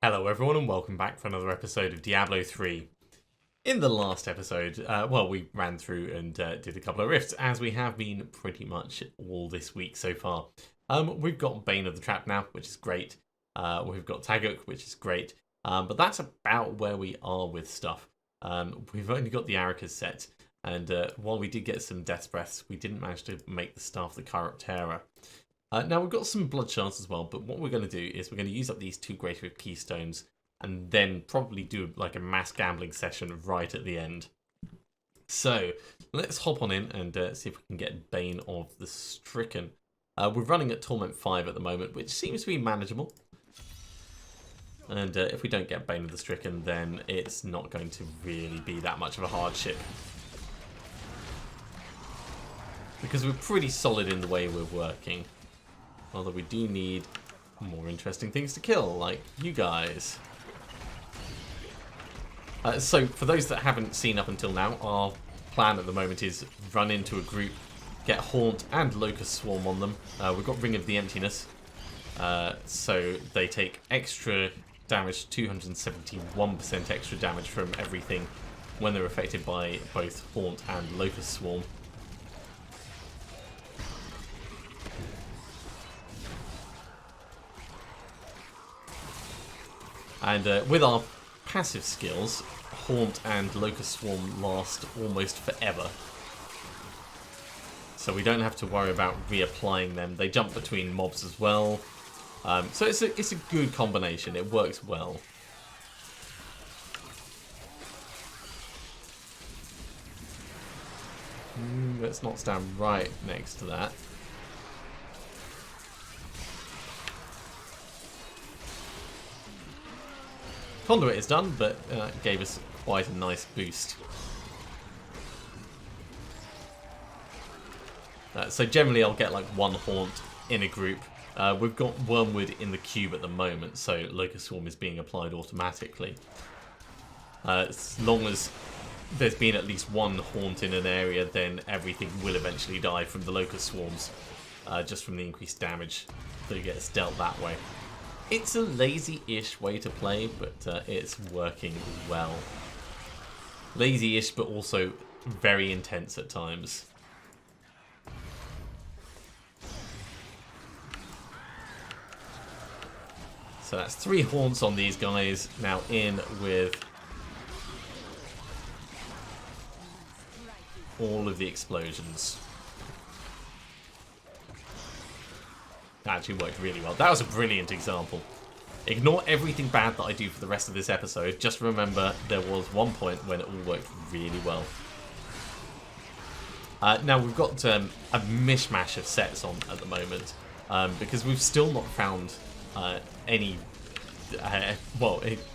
Hello everyone and welcome back for another episode of Diablo 3. In the last episode, we ran through and did a couple of rifts, as we have been pretty much all this week so far. We've got Bane of the Trap now, which is great. We've got Taguk, which is great. But that's about where we are with stuff. We've only got the Arikas set, and while we did get some Death's Breaths, we didn't manage to make the Staff of the Chiroptera. Now we've got some blood shards as well, but what we're going to do is we're going to use up these two greater keystones and then probably do like a mass gambling session right at the end. So let's hop on in and see if we can get Bane of the Stricken. We're running at Torment 5 at the moment, which seems to be manageable. And if we don't get Bane of the Stricken, then it's not going to really be that much of a hardship. Because we're pretty solid in the way we're working. Although we do need more interesting things to kill, like you guys. So, for those that haven't seen up until now, our plan at the moment is run into a group, get Haunt and Locust Swarm on them. We've got Ring of the Emptiness, so they take extra damage, 271% extra damage from everything when they're affected by both Haunt and Locust Swarm. And with our passive skills, Haunt and Locust Swarm last almost forever. So we don't have to worry about reapplying them. They jump between mobs as well. So it's a good combination. It works well. Let's not stand right next to that. Conduit is done, but gave us quite a nice boost. So generally I'll get like one Haunt in a group. We've got Wormwood in the cube at the moment, so Locust Swarm is being applied automatically. As long as there's been at least one Haunt in an area, then everything will eventually die from the Locust Swarms, just from the increased damage that gets dealt that way. It's a lazy-ish way to play, but it's working well. Lazy-ish, but also very intense at times. So that's 3 Haunts on these guys, now in with all of the explosions. That actually worked really well. That was a brilliant example. Ignore everything bad that I do for the rest of this episode. Just remember there was one point when it all worked really well. Now we've got a mishmash of sets on at the moment because we've still not found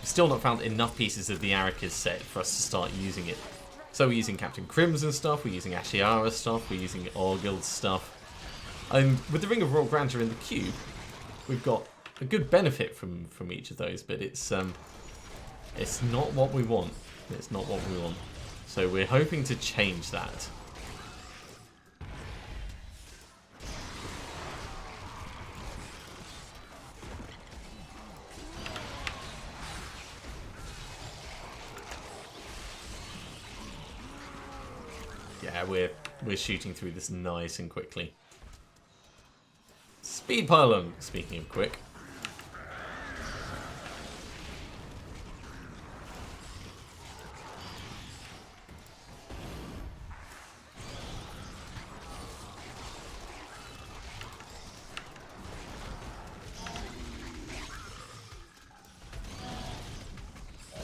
still not found enough pieces of the Arikas set for us to start using it. So we're using Captain Crimson stuff, we're using Ashiara stuff, we're using Orgild's stuff. And with the Ring of Royal Grandeur in the cube, we've got a good benefit from each of those, but it's not what we want. It's not what we want. So we're hoping to change that. Yeah, we're shooting through this nice and quickly. Speed pylon, speaking of quick.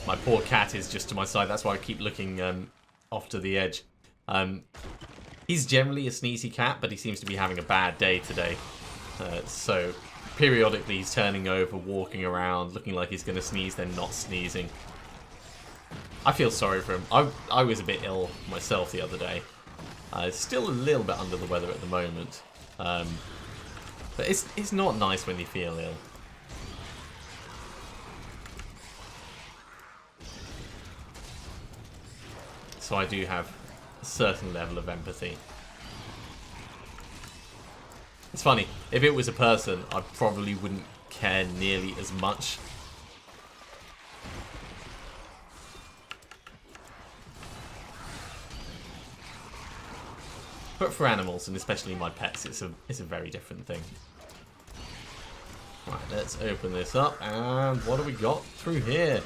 My poor cat is just to my side, that's why I keep looking off to the edge. He's generally a sneezy cat, but he seems to be having a bad day today. So periodically he's turning over, walking around, looking like he's going to sneeze, then not sneezing. I feel sorry for him. I was a bit ill myself the other day. Still a little bit under the weather at the moment. But it's not nice when you feel ill. So I do have a certain level of empathy. It's funny, if it was a person, I probably wouldn't care nearly as much. But for animals, and especially my pets, it's a very different thing. Right, let's open this up, and what do we got through here?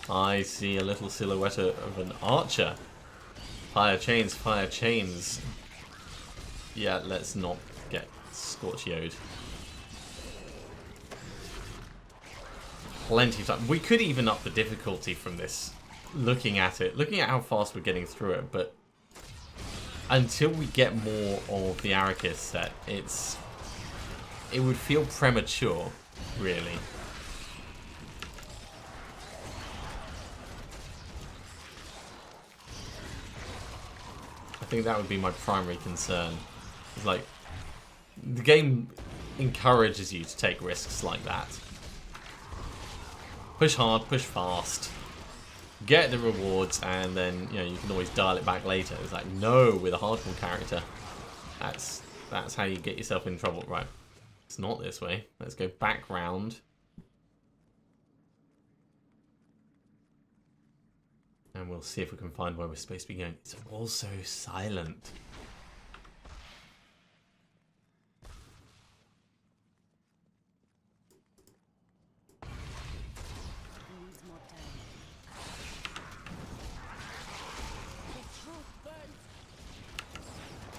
I see a little silhouette of an archer. Fire chains, fire chains. Yeah, let's not get scorchioed. Plenty of time. We could even up the difficulty from this. Looking at how fast we're getting through it, but until we get more of the Arrakis set, it would feel premature, really. I think that would be my primary concern. It's like, the game encourages you to take risks like that. Push hard, push fast. Get the rewards, and then, you know, you can always dial it back later. It's like, no, with a hardcore character. That's how you get yourself in trouble. Right. It's not this way. Let's go back round. And we'll see if we can find where we're supposed to be going. It's also silent.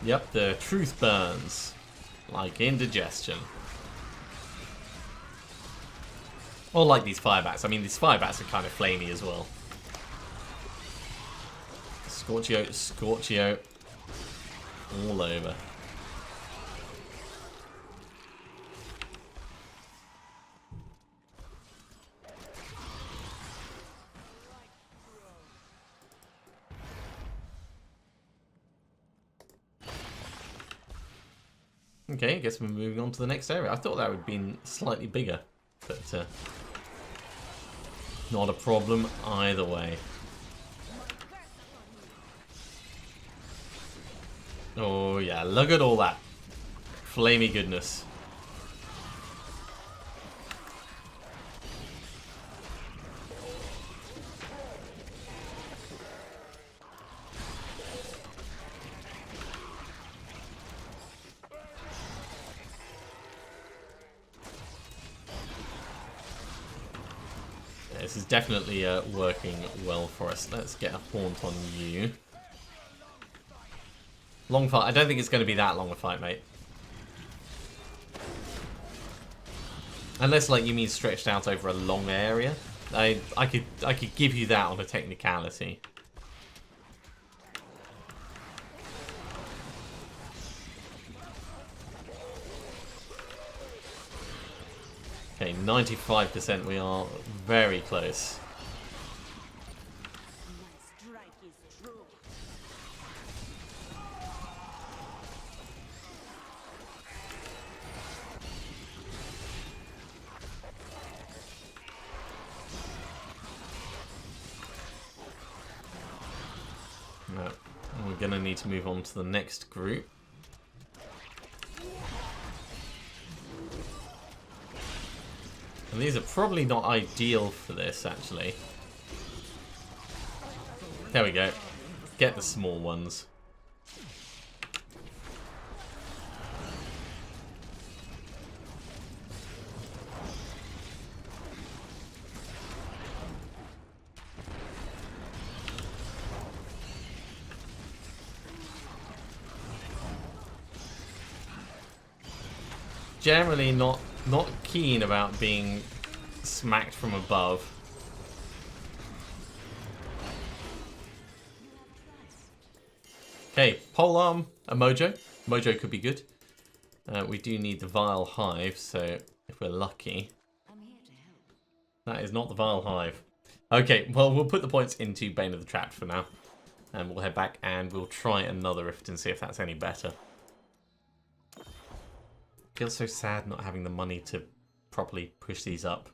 Yep, the truth burns. Like indigestion. Or like these Firebats. I mean, these Firebats are kind of flamey as well. Scorchio, Scorchio. All over. Okay, I guess we're moving on to the next area. I thought that would have been slightly bigger, but not a problem either way. Oh yeah, look at all that flamey goodness. This is definitely working well for us. Let's get a haunt on you. Long fight. I don't think it's going to be that long a fight, mate. Unless, like, you mean stretched out over a long area. I could give you that on a technicality. Okay, 95%. We are very close. No, we're going to need to move on to the next group. And these are probably not ideal for this, actually. There we go. Get the small ones. Generally not keen about being smacked from above. Okay, polearm, a mojo. Mojo could be good. We do need the Vile Hive, so if we're lucky. That is not the Vile Hive. Okay, well, we'll put the points into Bane of the Trapped for now. And we'll head back and we'll try another Rift and see if that's any better. Feels so sad not having the money to properly push these up.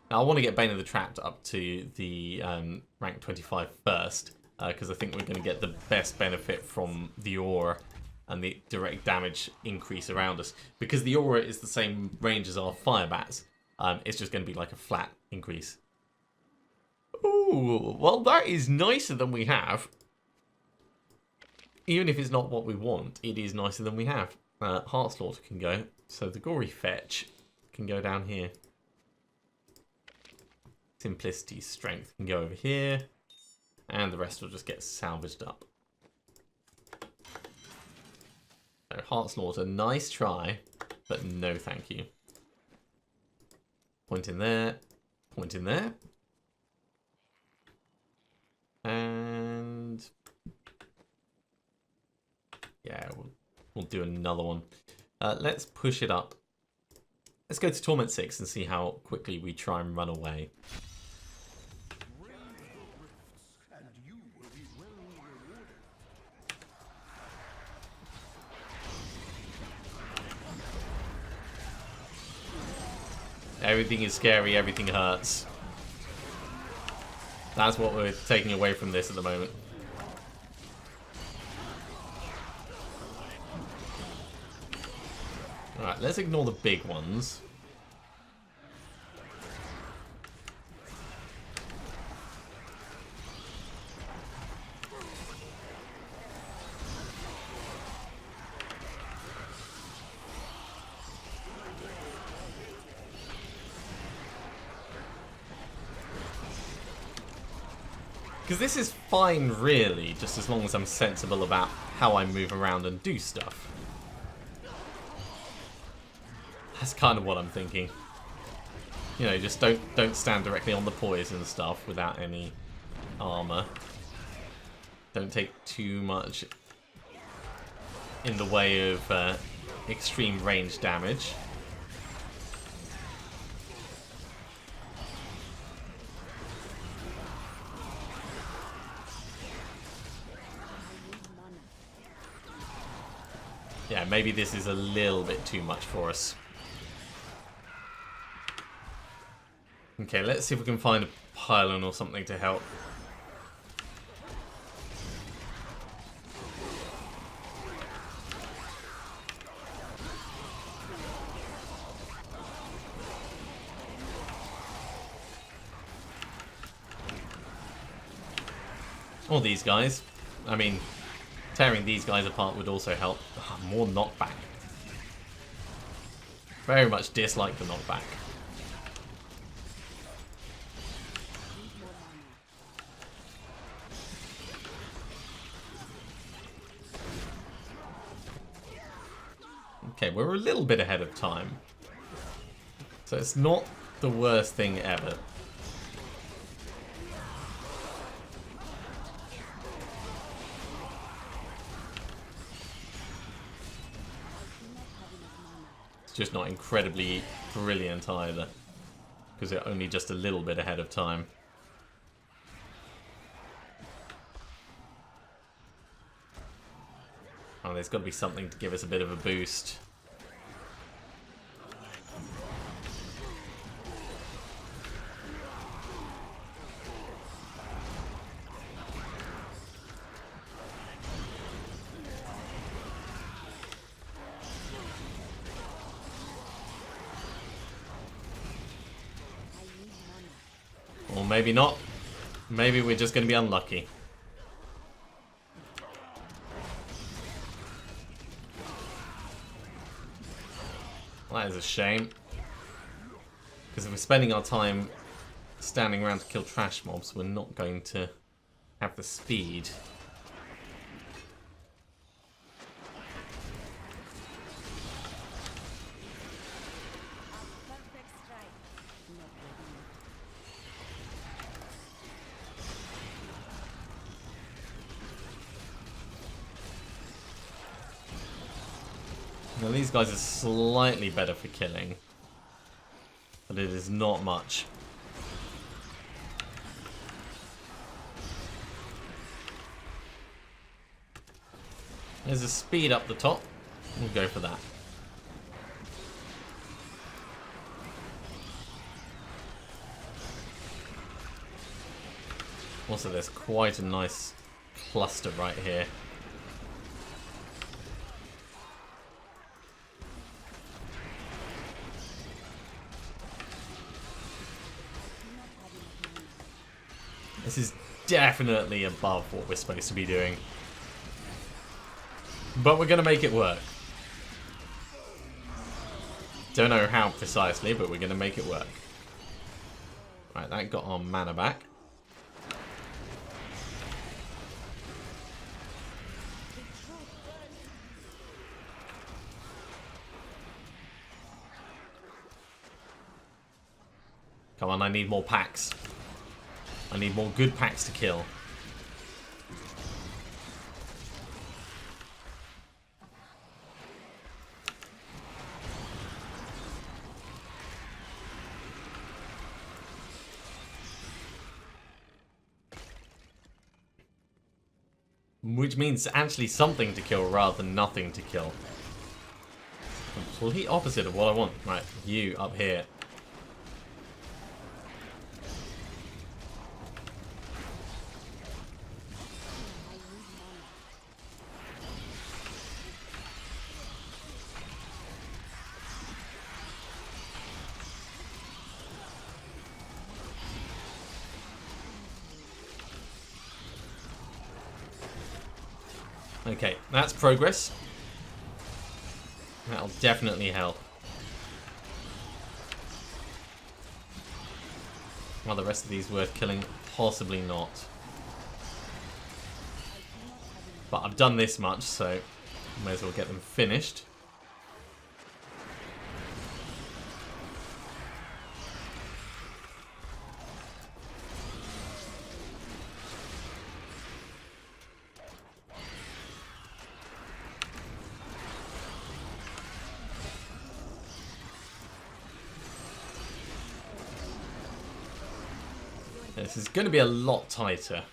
Now I want to get Bane of the Trapped up to the rank 25 first, because I think we're going to get the best benefit from the aura and the direct damage increase around us. Because the aura is the same range as our Firebats, it's just going to be like a flat increase. Ooh, well that is nicer than we have. even if it's not what we want, it is nicer than we have. Heartslaughter can go, so the Gory Fetch can go down here. Simplicity Strength can go over here, and the rest will just get salvaged up. So Heartslaughter, nice try, but no thank you. Point in there, point in there. And yeah, we'll do another one. Let's push it up. Let's go to Torment 6 and see how quickly we try and run away. Everything is scary, everything hurts. That's what we're taking away from this at the moment. Alright, let's ignore the big ones. Because this is fine, really, just as long as I'm sensible about how I move around and do stuff. That's kind of what I'm thinking. You know, just don't stand directly on the poison stuff without any armor. Don't take too much in the way of extreme range damage. Yeah, maybe this is a little bit too much for us. Okay, let's see if we can find a pylon or something to help. Or these guys. I mean, tearing these guys apart would also help. Oh, more knockback. Very much dislike the knockback. Okay, we're a little bit ahead of time. So it's not the worst thing ever. Just not incredibly brilliant either, because they're only just a little bit ahead of time. Oh, there's got to be something to give us a bit of a boost. Or maybe not. Maybe we're just going to be unlucky. That is a shame. Because if we're spending our time standing around to kill trash mobs, we're not going to have the speed. Now these guys are slightly better for killing, but it is not much. There's a speed up the top. We'll go for that. Also, there's quite a nice cluster right here. This is definitely above what we're supposed to be doing. But we're going to make it work. Don't know how precisely, but we're going to make it work. Right, that got our mana back. Come on, I need more packs. I need more good packs to kill. Which means actually something to kill rather than nothing to kill. Complete opposite of what I want. Right, you up here. Okay, that's progress. That'll definitely help. Are the rest of these worth killing? Possibly not. But I've done this much, so may as well get them finished. This is going to be a lot tighter.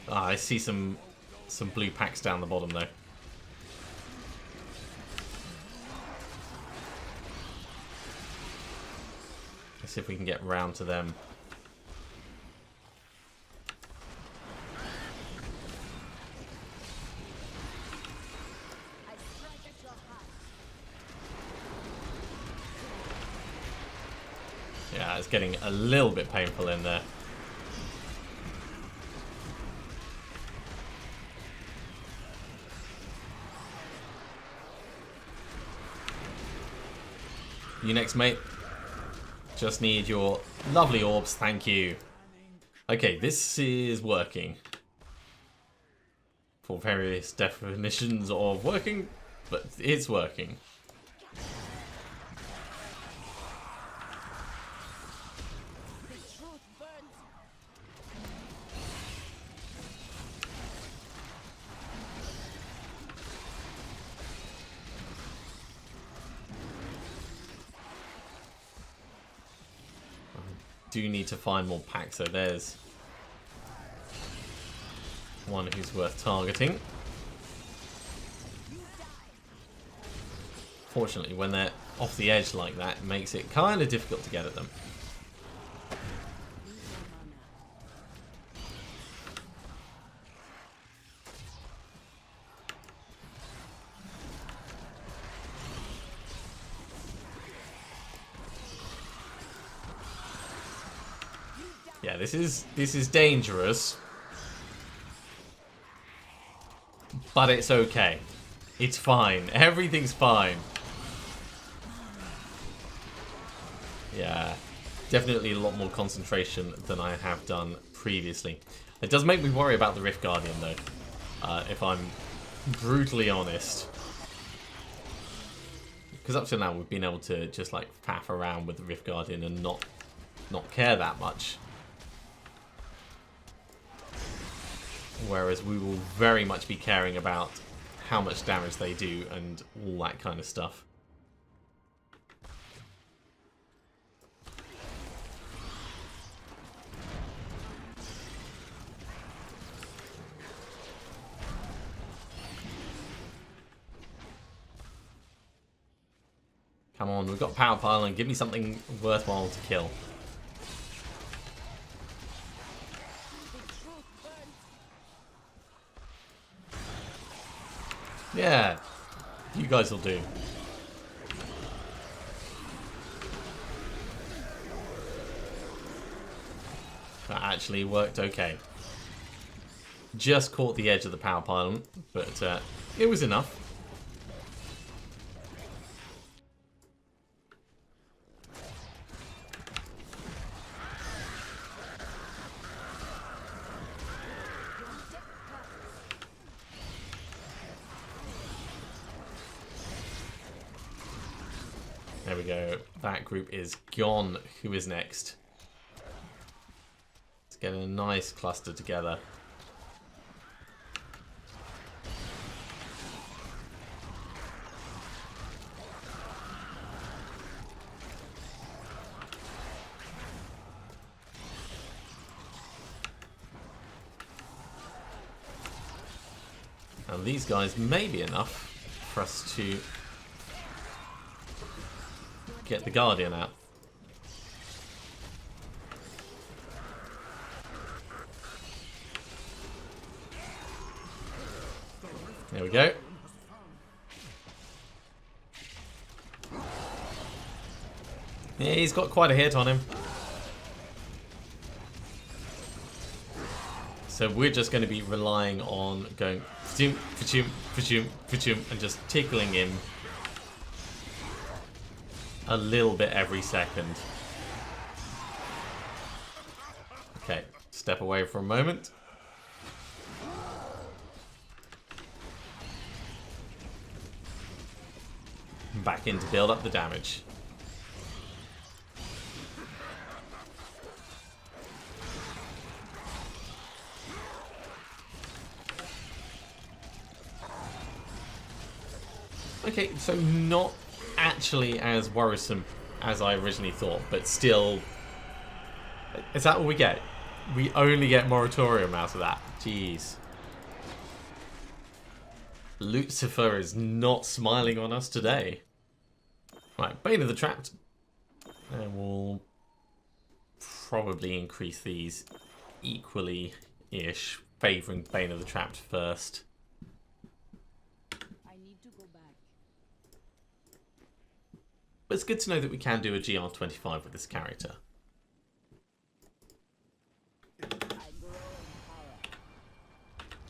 Ah, I see some blue packs down the bottom though. Let's see if we can get round to them. Yeah, it's getting a little bit painful in there. You next, mate. Just need your lovely orbs, thank you. Okay, this is working. For various definitions of working, but it's working. Do need to find more packs, so there's one who's worth targeting. Fortunately, when they're off the edge like that, it makes it kind of difficult to get at them. Yeah, this is dangerous, but it's okay. It's fine. Everything's fine. Yeah, definitely a lot more concentration than I have done previously. It does make me worry about the Rift Guardian though, if I'm brutally honest. Because up till now we've been able to just like faff around with the Rift Guardian and not care that much. Whereas we will very much be caring about how much damage they do and all that kind of stuff. Come on, we've got power pile and give me something worthwhile to kill. Yeah, you guys will do. That actually worked okay. Just caught the edge of the power pylon, but It was enough. There we go. That group is gone. Who is next? Let's get a nice cluster together. And these guys may be enough for us to get the Guardian out. There we go. Yeah, he's got quite a hit on him. So we're just going to be relying on going fachoom, fachoom, fachoom, fachoom, and just tickling him a little bit every second. Okay, step away for a moment. Back in to build up the damage. Okay, so not actually as worrisome as I originally thought, but still... Is that all we get? We only get Moratorium out of that. Jeez. Lucifer is not smiling on us today. Right, Bane of the Trapped. And we'll probably increase these equally-ish, favouring Bane of the Trapped first. But it's good to know that we can do a GR25 with this character.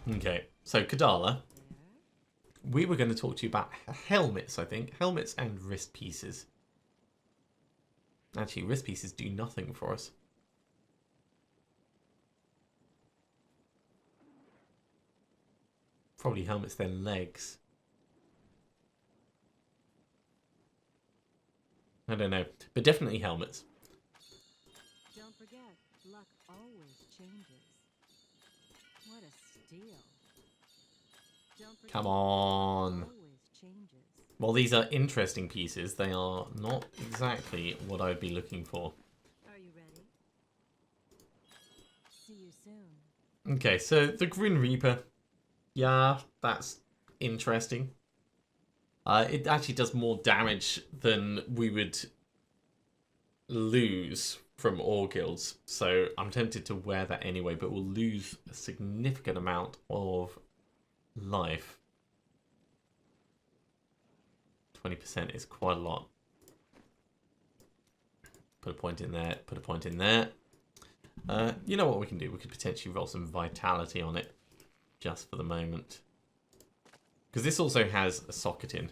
Okay, so Kadala. We were going to talk to you about helmets, I think. Helmets and wrist pieces. Actually, wrist pieces do nothing for us. Probably helmets, then legs. I don't know, but definitely helmets. Don't forget, luck always changes. What a steal. Come on. Well, these are interesting pieces. They are not exactly what I would be looking for. Are you ready? See you soon. Okay, so the Grin Reaper. Yeah, that's interesting. It actually does more damage than we would lose from Ore Guilds. So I'm tempted to wear that anyway, but we'll lose a significant amount of life. 20% is quite a lot. Put a point in there, put a point in there. You know what we can do? We could potentially roll some Vitality on it, just for the moment. Because this also has a socket in.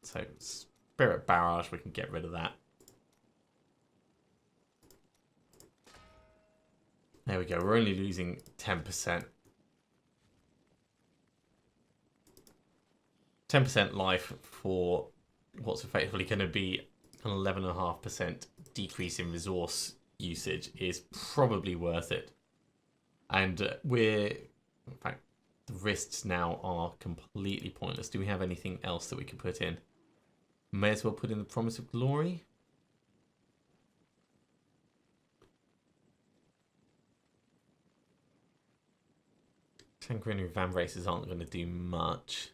So Spirit Barrage, we can get rid of that. There we go, we're only losing 10%. 10% life for what's effectively going to be an 11.5% decrease in resource usage is probably worth it. And in fact, the wrists now are completely pointless. Do we have anything else that we could put in? May as well put in the Promise of Glory. Sanguinary Van Races aren't going to do much.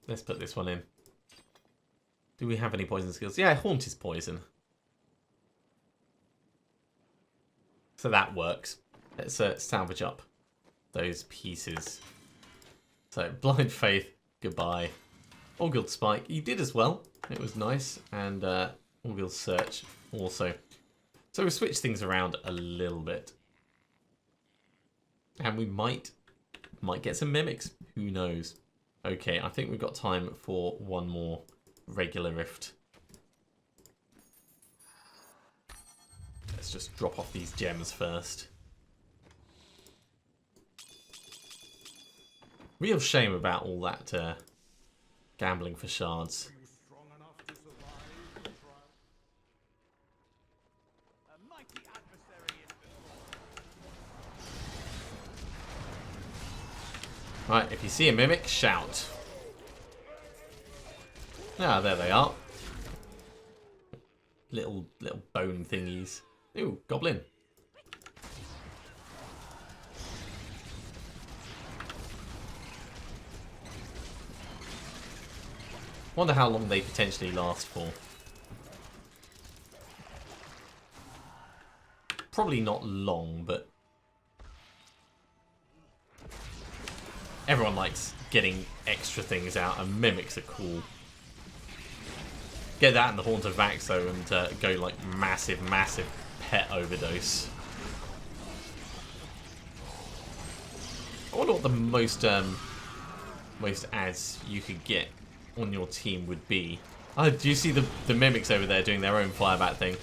Let's put this one in. Do we have any poison skills? Yeah, Haunt is poison. So that works. Let's salvage up those pieces. So, Blind Faith, goodbye. Orgilled Spike, you did as well. It was nice. And Orgilled Search also. So we'll switch things around a little bit. And we might get some mimics. Who knows? Okay, I think we've got time for one more regular rift. Let's just drop off these gems first. Real shame about all that gambling for shards. Right, if you see a mimic, shout. Ah, there they are. Little bone thingies. Ooh, goblin. Wonder how long they potentially last for. Probably not long, but everyone likes getting extra things out, and mimics are cool. Get that in the Haunt of Vaxo and go like massive pet overdose. I wonder what the most ads you could get on your team would be. Oh, do you see the mimics over there doing their own Firebat thing?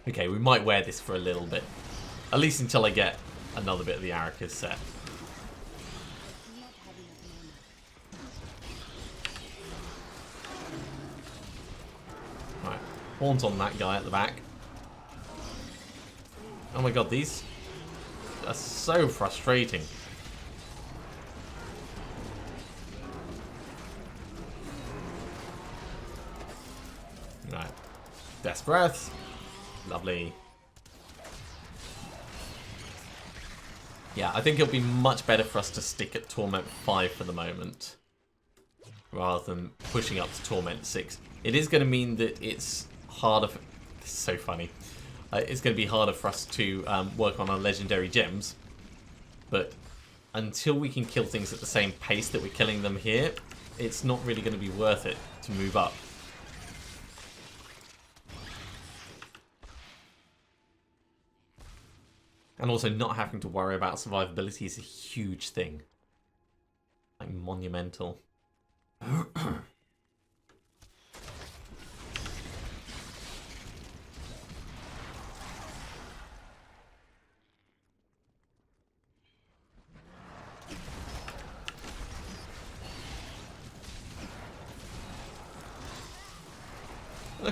Okay, we might wear this for a little bit. At least until I get another bit of the Arakas set. Right, Haunt on that guy at the back. Oh my god, these are so frustrating. Right, Death Breath. Lovely. Yeah, I think it'll be much better for us to stick at Torment 5 for the moment, rather than pushing up to Torment 6. It is going to mean that it's harder for... This is so funny. It's going to be harder for us to work on our legendary gems, but until we can kill things at the same pace that we're killing them here, it's not really going to be worth it to move up. And also not having to worry about survivability is a huge thing. Like, monumental. Look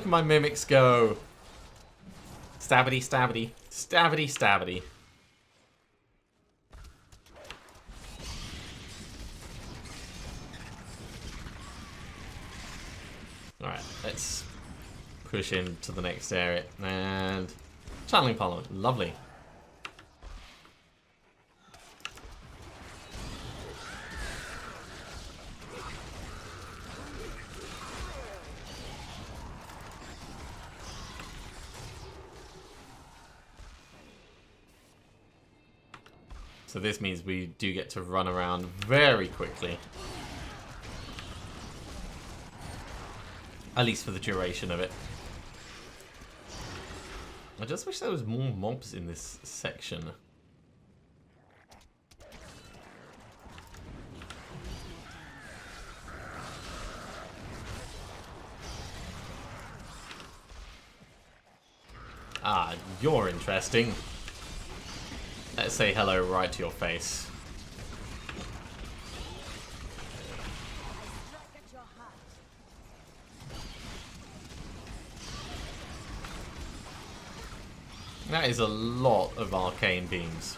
at my mimics go. Stabbity, stabbity. Stabbity, stabbity. Alright, let's push into the next area. And channeling Parliament. Lovely. So this means we do get to run around very quickly. At least for the duration of it. I just wish there was more mobs in this section. Ah, you're interesting. Let's say hello right to your face. That is a lot of arcane beams.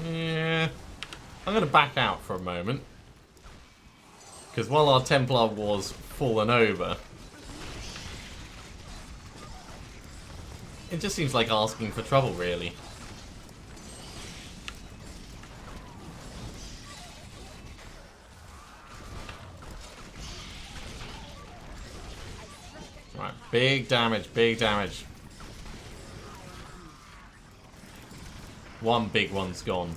Yeah. I'm going to back out for a moment. Because while our Templar war's fallen over, it just seems like asking for trouble, really. Right, big damage, big damage. One big one's gone.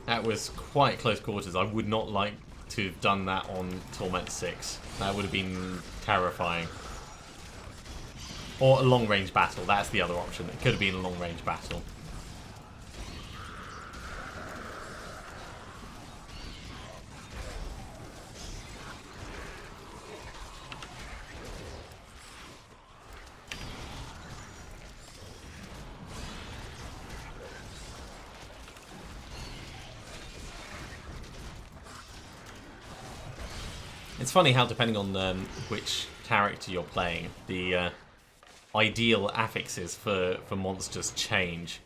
That was quite close quarters. I would not like to have done that on Torment 6. That would have been terrifying. Or a long-range battle. That's the other option. It could have been a long-range battle. It's funny how, depending on which character you're playing, the ideal affixes for monsters change.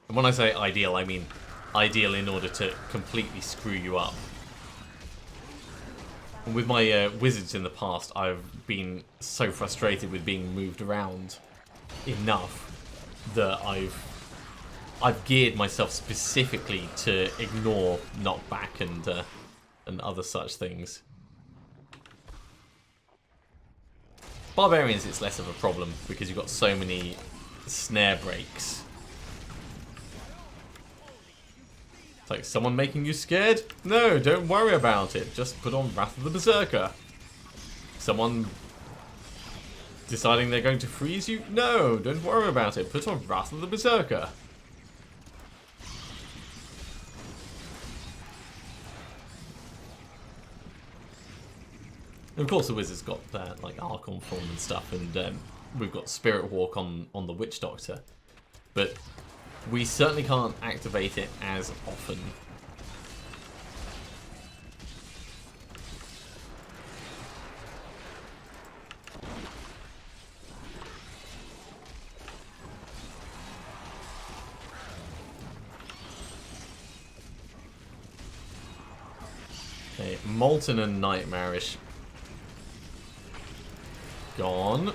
And when I say ideal, I mean ideal in order to completely screw you up. And with my wizards in the past, I've been so frustrated with being moved around enough that I've geared myself specifically to ignore knockback and other such things. Barbarians, it's less of a problem because you've got so many snare breaks. It's like, someone making you scared? No, don't worry about it. Just put on Wrath of the Berserker. Someone deciding they're going to freeze you? No, don't worry about it. Put on Wrath of the Berserker. And of course, the wizard's got like Archon form and stuff, and we've got Spirit Walk on the Witch Doctor, but we certainly can't activate it as often. Okay, Molten and Nightmarish. Gone.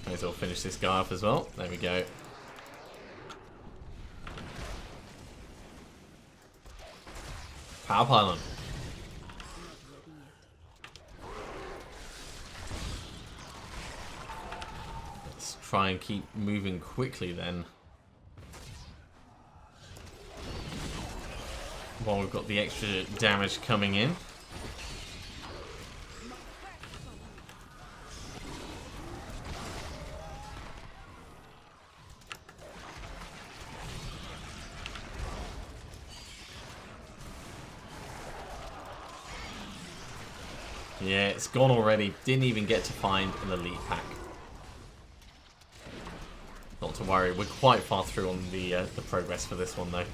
May as well finish this guy off as well. There we go. Power pylon. Let's try and keep moving quickly then. While we've got the extra damage coming in. Yeah, it's gone already. Didn't even get to find an elite pack. Not to worry, we're quite far through on the progress for this one though.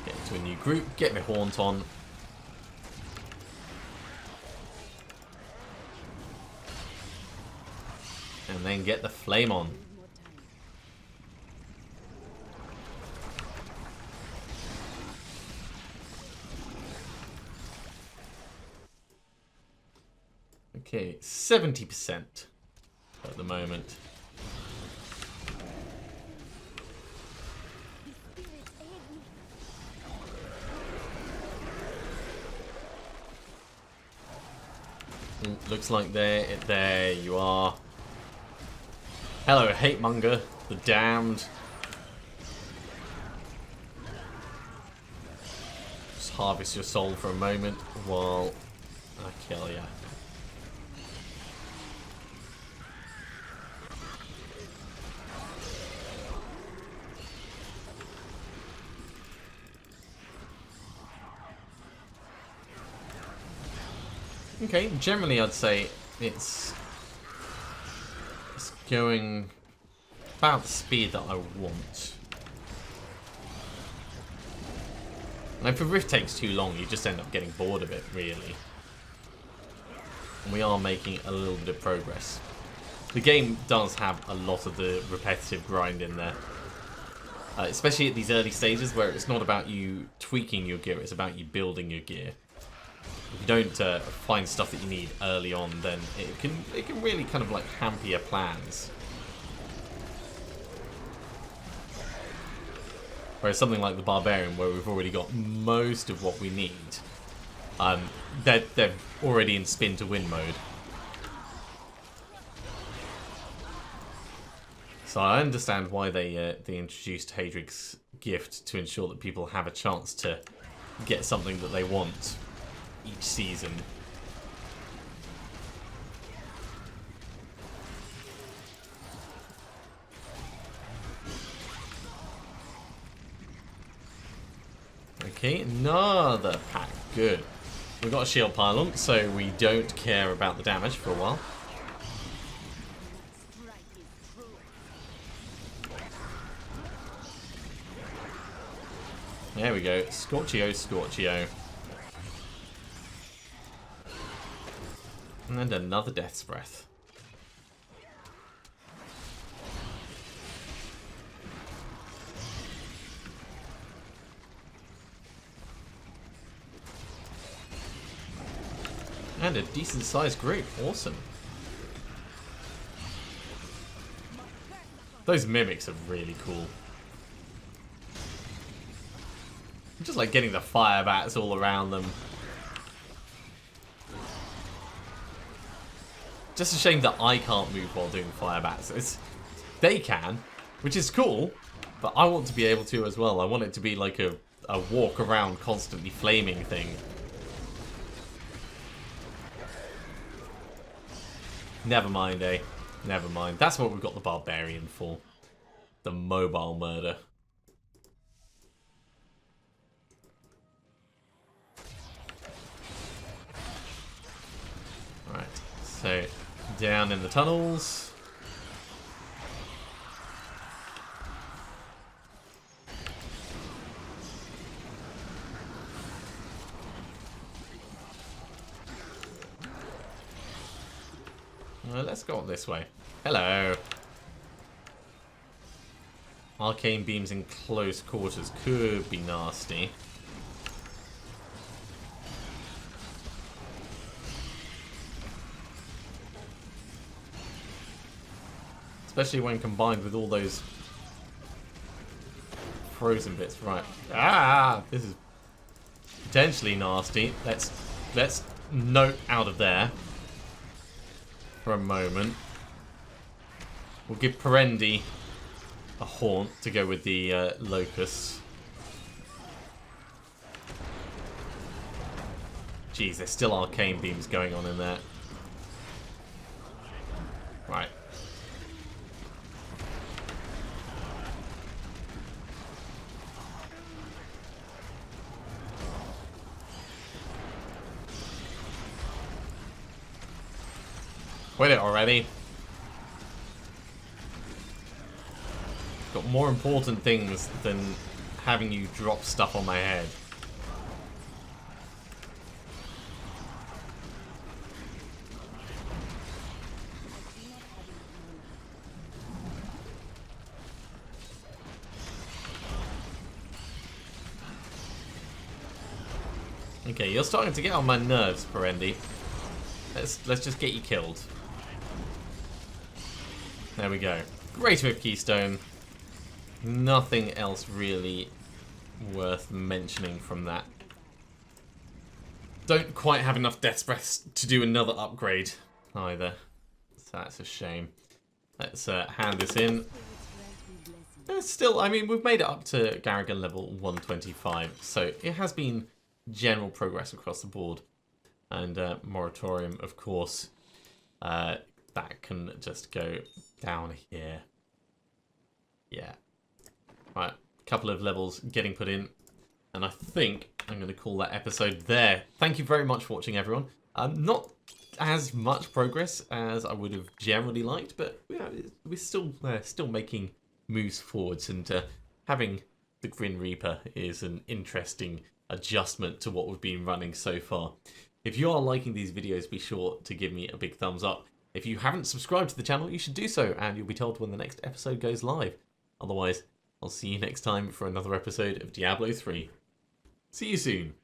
Get into a new group, get my haunt on. And then get the flame on. Okay, 70% at the moment. Looks like there you are. Hello, hate monger, the damned. Just harvest your soul for a moment while I kill ya. Okay, generally I'd say it's going about the speed that I want. And if a rift takes too long, you just end up getting bored of it, really. And we are making a little bit of progress. The game does have a lot of the repetitive grind in there. Especially at these early stages where it's not about you tweaking your gear, it's about you building your gear. If you don't find stuff that you need early on, then it can really kind of like hamper your plans. Whereas something like the Barbarian, where we've already got most of what we need, they're already in spin to win mode. So I understand why they introduced Hadrig's gift to ensure that people have a chance to get something that they want each season. Okay, another pack. Good. We've got a shield pylon, so we don't care about the damage for a while. There we go. Scorchio, Scorchio. And another Death's Breath. And a decent sized group. Awesome. Those mimics are really cool. Just like getting the Firebats all around them. Just a shame that I can't move while doing Firebats. They can, which is cool, but I want to be able to as well. I want it to be like a walk around constantly flaming thing. Never mind, eh? Never mind. That's what we've got the Barbarian for. The mobile murder. Right, so down in the tunnels. Let's go on this way. Hello. Arcane beams in close quarters could be nasty. Especially when combined with all those frozen bits. Right. Ah! This is potentially nasty. Let's note out of there for a moment. We'll give Perendi a haunt to go with the locusts. Jeez, there's still arcane beams going on in there. Right. Quit it already. Got more important things than having you drop stuff on my head. Okay, you're starting to get on my nerves, Perendi. Let's just get you killed. There we go. Great Whip Keystone. Nothing else really worth mentioning from that. Don't quite have enough Death's Breaths to do another upgrade either. So that's a shame. Let's hand this in. Still, I mean, we've made it up to Garrigan level 125. So it has been general progress across the board. And Moratorium, of course, that can just go down here. Yeah. Right, a couple of levels getting put in. And I think I'm going to call that episode there. Thank you very much for watching, everyone. Not as much progress as I would have generally liked, but yeah, we're still making moves forwards. And having the Grim Reaper is an interesting adjustment to what we've been running so far. If you are liking these videos, be sure to give me a big thumbs up. If you haven't subscribed to the channel, you should do so, and you'll be told when the next episode goes live. Otherwise, I'll see you next time for another episode of Diablo 3. See you soon.